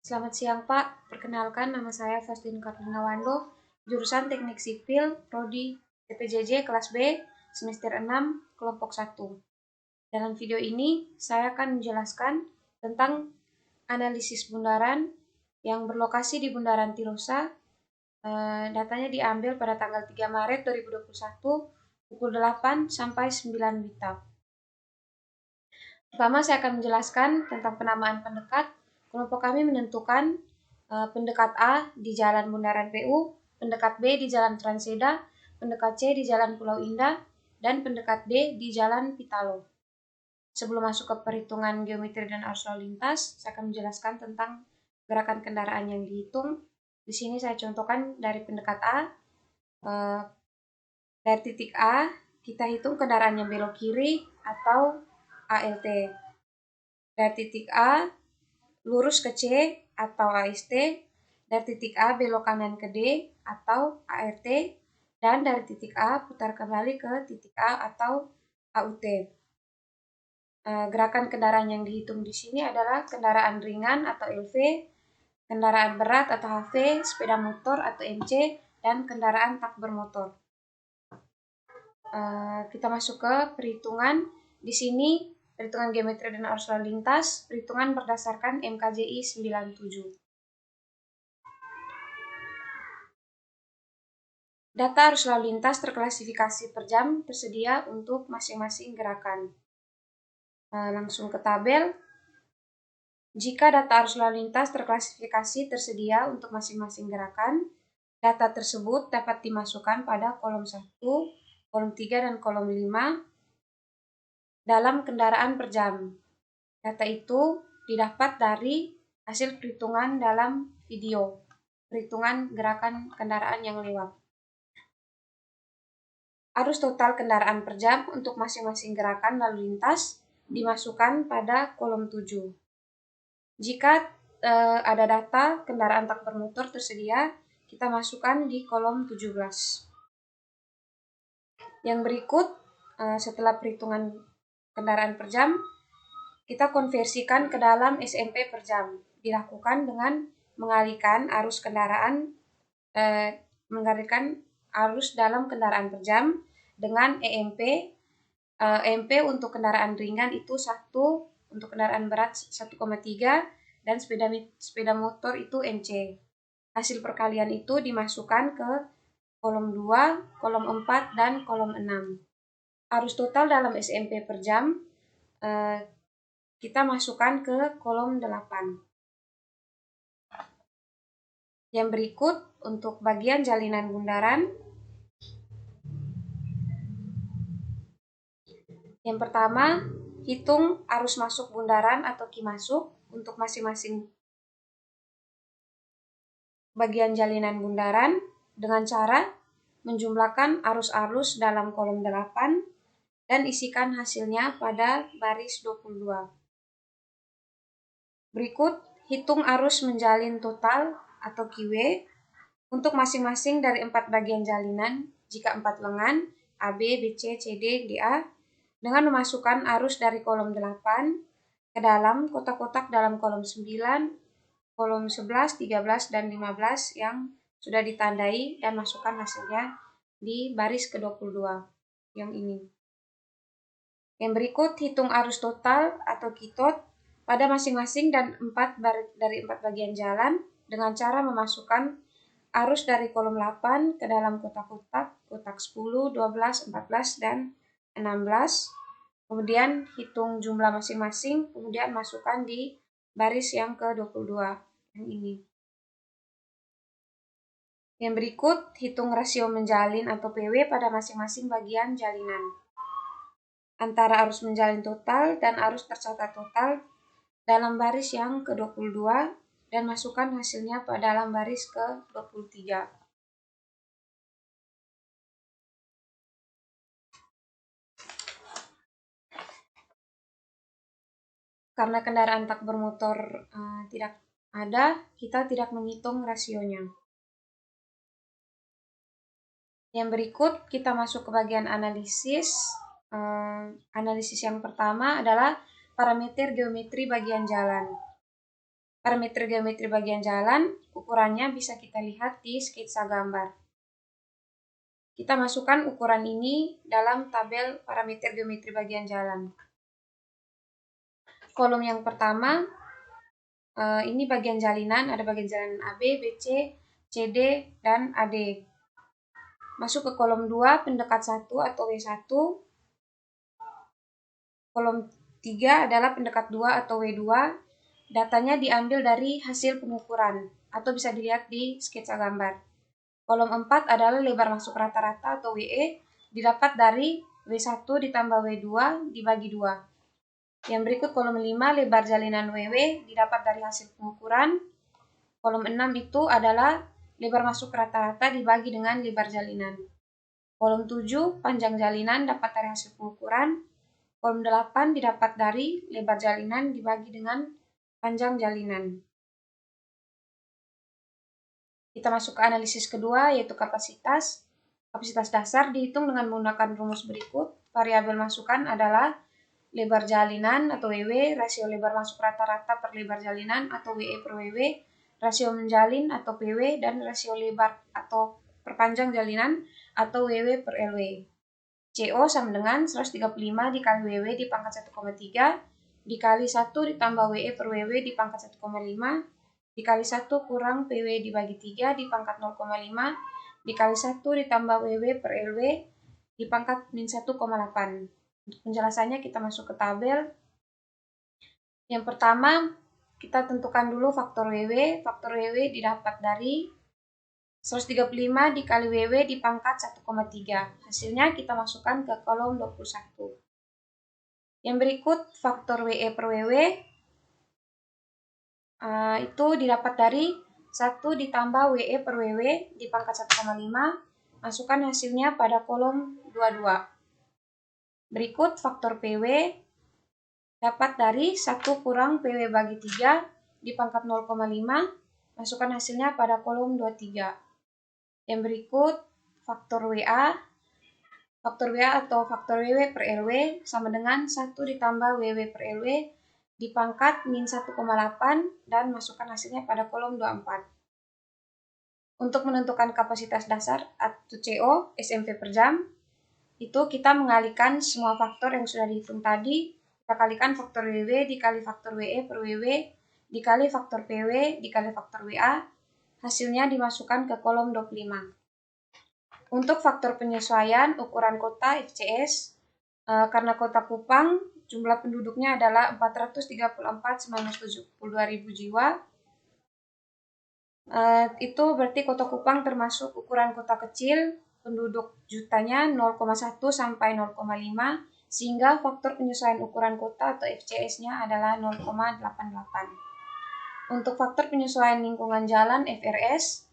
Selamat siang Pak, perkenalkan nama saya Fastin Karlina Wando, jurusan Teknik Sipil, Prodi TPJJ kelas B, semester 6, kelompok 1. Dalam video ini, saya akan menjelaskan tentang analisis bundaran yang berlokasi di Bundaran Tirosa. Datanya diambil pada tanggal 3 Maret 2021, pukul 8 sampai 9 WITA. Pertama, saya akan menjelaskan tentang penamaan pendekat. Kelompok kami menentukan pendekat A di Jalan Bundaran PU, pendekat B di Jalan Transeda, pendekat C di Jalan Pulau Indah, dan pendekat D di Jalan Pitalo. Sebelum masuk ke perhitungan geometri dan arus lalu lintas, saya akan menjelaskan tentang gerakan kendaraan yang dihitung. Di sini saya contohkan dari pendekat A. Dari titik A, kita hitung kendaraan yang belok kiri atau ALT. Dari titik A, lurus ke C atau AST. Dari titik A, belok kanan ke D atau ART. Dan dari titik A, putar kembali ke titik A atau AUT. Gerakan kendaraan yang dihitung di sini adalah kendaraan ringan atau LV, kendaraan berat atau HV, sepeda motor atau MC, dan kendaraan tak bermotor. Kita masuk ke perhitungan. Di sini perhitungan geometri dan arus lalu lintas, perhitungan berdasarkan MKJI 97. Data arus lalu lintas terklasifikasi per jam tersedia untuk masing-masing gerakan. Langsung ke tabel. Jika data arus lalu lintas terklasifikasi tersedia untuk masing-masing gerakan, data tersebut dapat dimasukkan pada kolom 1, kolom 3, dan kolom 5 dalam kendaraan per jam. Data itu didapat dari hasil perhitungan dalam video, perhitungan gerakan kendaraan yang lewat. Arus total kendaraan per jam untuk masing-masing gerakan lalu lintas dimasukkan pada kolom 7. Jika ada data kendaraan tak bermotor tersedia, kita masukkan di kolom 17. Yang berikut, setelah perhitungan kendaraan per jam, kita konversikan ke dalam SMP per jam. Dilakukan dengan mengalihkan arus kendaraan, mengalihkan arus dalam kendaraan per jam dengan EMP. EMP untuk kendaraan ringan itu 1, untuk kendaraan berat 1,3, dan sepeda motor itu MC. Hasil perkalian itu dimasukkan ke kolom 2, kolom 4, dan kolom 6. Arus total dalam SMP per jam kita masukkan ke kolom 8. Yang berikut untuk bagian jalinan bundaran. Yang pertama, hitung arus masuk bundaran atau ki masuk untuk masing-masing bagian jalinan bundaran dengan cara menjumlahkan arus-arus dalam kolom 8 dan isikan hasilnya pada baris 22. Berikut, hitung arus menjalin total atau QW untuk masing-masing dari 4 bagian jalinan jika 4 lengan AB, BC, CD, DA dengan memasukkan arus dari kolom 8 ke dalam kotak-kotak dalam kolom 9, kolom 11, 13, dan 15 yang sudah ditandai dan masukkan hasilnya di baris ke-22 yang ini. Yang berikut, hitung arus total atau kitot pada masing-masing dari 4 bagian jalan dengan cara memasukkan arus dari kolom 8 ke dalam kotak-kotak, kotak 10, 12, 14, dan 16. Kemudian hitung jumlah masing-masing, kemudian masukkan di baris yang ke-22 yang ini. Yang berikut, hitung rasio menjalin atau PW pada masing-masing bagian jalinan antara arus menjalin total dan arus tercatat total dalam baris yang ke-22 dan masukkan hasilnya pada dalam baris ke-23. Karena kendaraan tak bermotor tidak ada, kita tidak menghitung rasionya. Yang berikut kita masuk ke bagian analisis. Analisis yang pertama adalah parameter geometri bagian jalan. parameter geometri bagian jalan, ukurannya bisa kita lihat di sketsa gambar. Kita masukkan ukuran ini dalam tabel parameter geometri bagian jalan. Kolom yang pertama, ini bagian jalinan, ada bagian jalinan AB, BC, CD, dan AD. Masuk ke kolom 2, pendekat 1 atau W1. Kolom 3 adalah pendekat 2 atau W2. Datanya diambil dari hasil pengukuran, atau bisa dilihat di sketsa gambar. Kolom 4 adalah lebar masuk rata-rata atau WE, didapat dari W1 ditambah W2 dibagi 2. Yang berikut kolom 5, lebar jalinan WW, didapat dari hasil pengukuran. Kolom 6 itu adalah lebar masuk rata-rata dibagi dengan lebar jalinan. Kolom 7, panjang jalinan dapat dari hasil pengukuran. Kolom 8 didapat dari lebar jalinan dibagi dengan panjang jalinan. Kita masuk ke analisis kedua, yaitu kapasitas. Kapasitas dasar dihitung dengan menggunakan rumus berikut. Variabel masukan adalah lebar jalinan atau WW, rasio lebar masuk rata-rata per lebar jalinan atau WE per WW, rasio menjalin atau PW, dan rasio lebar atau perpanjang jalinan atau WW per LW. CO sama dengan 135 dikali WW dipangkat 1,3 dikali 1 ditambah WE per WW dipangkat 1,5 dikali 1 kurang PW dibagi 3 dipangkat 0,5 dikali 1 ditambah WW per LW dipangkat min 1,8. Untuk penjelasannya kita masuk ke tabel. Yang pertama, kita tentukan dulu faktor WW. Faktor WW didapat dari 135 dikali WW dipangkat 1,3. Hasilnya kita masukkan ke kolom 21. Yang berikut faktor WE per WW itu didapat dari 1 ditambah WE per WW dipangkat 1,5. Masukkan hasilnya pada kolom 22. Berikut faktor PW dapat dari 1 kurang PW bagi 3 dipangkat 0,5. Masukkan hasilnya pada kolom 23. Yang berikut faktor WA. Faktor WA atau faktor WW per LW sama dengan 1 ditambah WW per LW dipangkat min 1,8 dan masukkan hasilnya pada kolom 24. Untuk menentukan kapasitas dasar atau CO SMP per jam, itu kita mengalihkan semua faktor yang sudah dihitung tadi. Kita kalikan faktor WW dikali faktor WE per WW dikali faktor PW dikali faktor WA. Hasilnya dimasukkan ke kolom 25. Untuk faktor penyesuaian ukuran kota FCS, karena kota Kupang jumlah penduduknya adalah 434.972.000 jiwa. Itu berarti kota Kupang termasuk ukuran kota kecil, penduduk jutanya 0,1 sampai 0,5, sehingga faktor penyesuaian ukuran kota atau FCS-nya adalah 0,88. Untuk faktor penyesuaian lingkungan jalan FRS,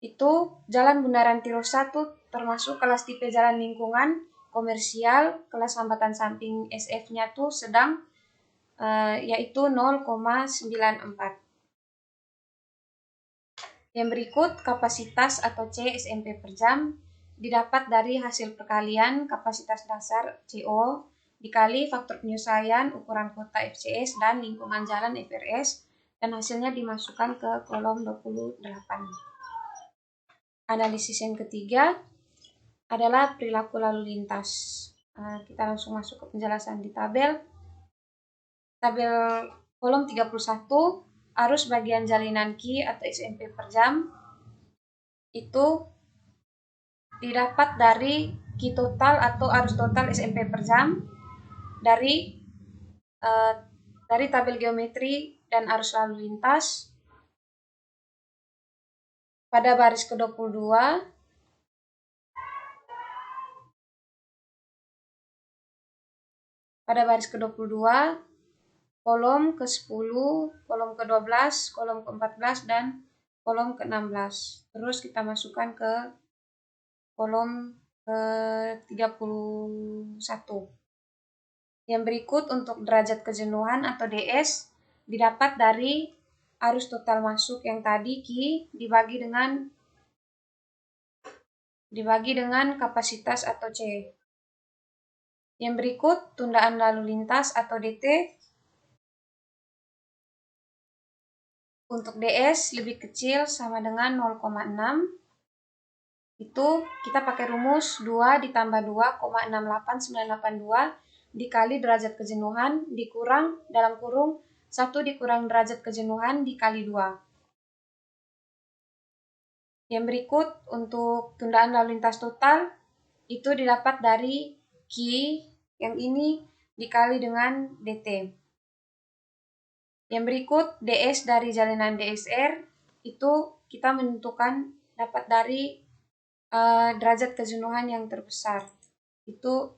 itu jalan Bundaran Tirus 1 termasuk kelas tipe jalan lingkungan komersial, kelas hambatan samping SF-nya tuh sedang, yaitu 0,94. Yang berikut kapasitas atau C SMP per jam didapat dari hasil perkalian kapasitas dasar CO dikali faktor penyesuaian ukuran kota FCS dan lingkungan jalan FRS, dan hasilnya dimasukkan ke kolom 28. Analisis yang ketiga adalah perilaku lalu lintas. Kita langsung masuk ke penjelasan di tabel. Tabel kolom 31, arus bagian jalinan Q atau SMP per jam itu didapat dari Q total atau arus total SMP per jam dari tabel geometri dan arus lalu lintas. Pada baris ke-22, kolom ke-10, kolom ke-12, kolom ke-14, dan kolom ke-16. Terus kita masukkan ke kolom ke-31. Yang berikut untuk derajat kejenuhan atau DS didapat dari arus total masuk yang tadi Q dibagi dengan kapasitas atau C. Yang berikut tundaan lalu lintas atau DT Untuk DS lebih kecil sama dengan 0,6. Itu kita pakai rumus 2 ditambah 2,68982 dikali derajat kejenuhan dikurang dalam kurung 1 dikurang derajat kejenuhan dikali 2. Yang berikut untuk tundaan lalu lintas total itu didapat dari Q yang ini dikali dengan DT. Yang berikut DS dari jalinan DSR itu kita menentukan dapat dari derajat kejenuhan yang terbesar itu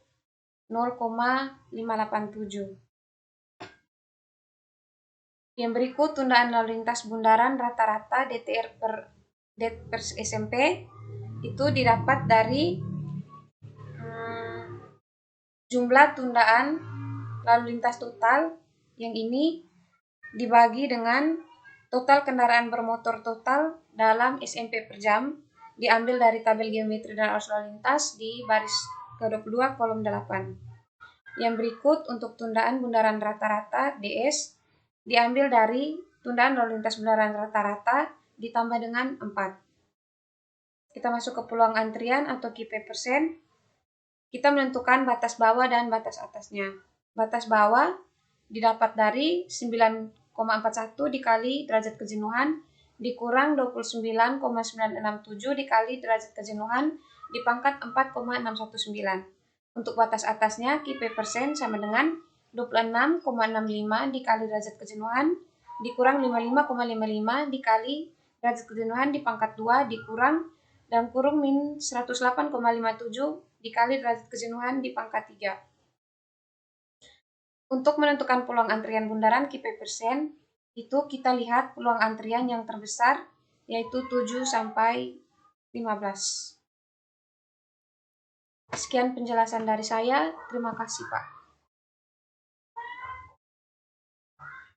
0,587. Yang berikut tundaan lalu lintas bundaran rata-rata DTR per SMP itu didapat dari jumlah tundaan lalu lintas total yang ini dibagi dengan total kendaraan bermotor total dalam SMP per jam diambil dari tabel geometri dan arus lalu lintas di baris ke-22 kolom 8. Yang berikut untuk tundaan bundaran rata-rata DS diambil dari tundaan lalu lintas bundaran rata-rata ditambah dengan 4. Kita masuk ke peluang antrian atau KP%. Kita menentukan batas bawah dan batas atasnya. Batas bawah didapat dari 9,41 dikali derajat kejenuhan dikurang 29,967 dikali derajat kejenuhan dipangkat 4,619. Untuk batas atasnya KP% sama dengan 26,65 dikali derajat kejenuhan dikurang 55,55 dikali derajat kejenuhan dipangkat 2 dikurang dalam kurung min 108,57 dikali derajat kejenuhan dipangkat 3. Untuk menentukan peluang antrian bundaran KP%, itu kita lihat peluang antrian yang terbesar yaitu 7 sampai 15. Sekian penjelasan dari saya. Terima kasih, Pak.